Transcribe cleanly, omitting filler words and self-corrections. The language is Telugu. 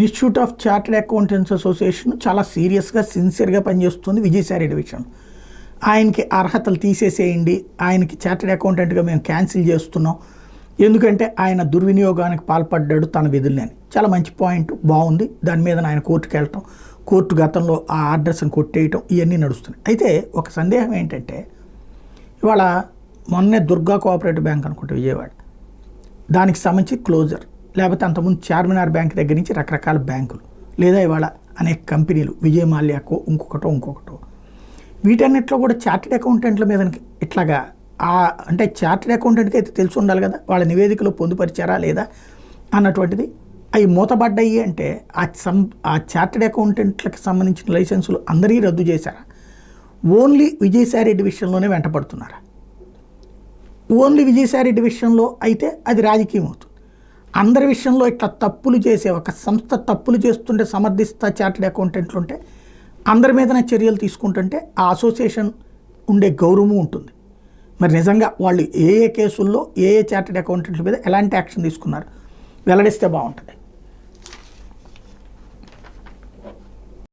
Institute of chartered accountants association చాలా సీరియస్గా సిన్సియర్గా పనిచేస్తుంది విజయసాయి రెడ్డి విషయం. ఆయనకి అర్హతలు తీసేసేయండి, ఆయనకి చార్టెడ్ అకౌంటెంట్గా మేము క్యాన్సిల్ చేస్తున్నాం, ఎందుకంటే ఆయన దుర్వినియోగానికి పాల్పడ్డాడు తన విధులని. చాలా మంచి పాయింట్, బాగుంది. దాని మీద ఆయన కోర్టుకు వెళ్ళటం, కోర్టు గతంలో ఆ ఆర్డర్స్ని కొట్టేయటం ఇవన్నీ నడుస్తున్నాయి. అయితే ఒక సందేహం ఏంటంటే, ఇవాళ మొన్నే దుర్గా కోఆపరేటివ్ బ్యాంక్ అనుకుంటే విజయవాడ, దానికి సంబంధించి క్లోజర్, లేకపోతే అంతకుముందు చార్మినార్ బ్యాంక్ దగ్గర నుంచి రకరకాల బ్యాంకులు, లేదా ఇవాళ అనేక కంపెనీలు, విజయ్ మాల్యాకో ఇంకొకటో వీటన్నిటిలో కూడా చార్టెడ్ అకౌంటెంట్ల మీద ఇట్లాగా అంటే చార్టెడ్ అకౌంటెంట్కి అయితే తెలిసి ఉండాలి కదా వాళ్ళ నివేదికలో పొందుపరిచారా లేదా అన్నటువంటిది. అవి మూతబడ్డాయి అంటే ఆ చార్టెడ్ అకౌంటెంట్లకు సంబంధించిన లైసెన్సులు అందరికీ రద్దు చేశారా? ఓన్లీ విజయసాయి రెడ్డి విషయంలోనే వెంటపడుతున్నారా? ఓన్లీ విజయసాయి రెడ్డి విషయంలో అయితే అది రాజకీయం అవుతుంది. అందరి విషయంలో ఇట్లా తప్పులు చేసే ఒక సంస్థ తప్పులు చేస్తుంటే సమర్థిస్తా చార్టెడ్ అకౌంటెంట్లు ఉంటే అందరి మీదనే చర్యలు తీసుకుంటుంటే ఆ అసోసియేషన్ ఉండే గౌరవము ఉంటుంది. మరి నిజంగా వాళ్ళు ఏ కేసుల్లో ఏ చార్టెడ్ అకౌంటెంట్ల మీద ఎలాంటి యాక్షన్ తీసుకున్నారు వెల్లడిస్తే బాగుంటుంది.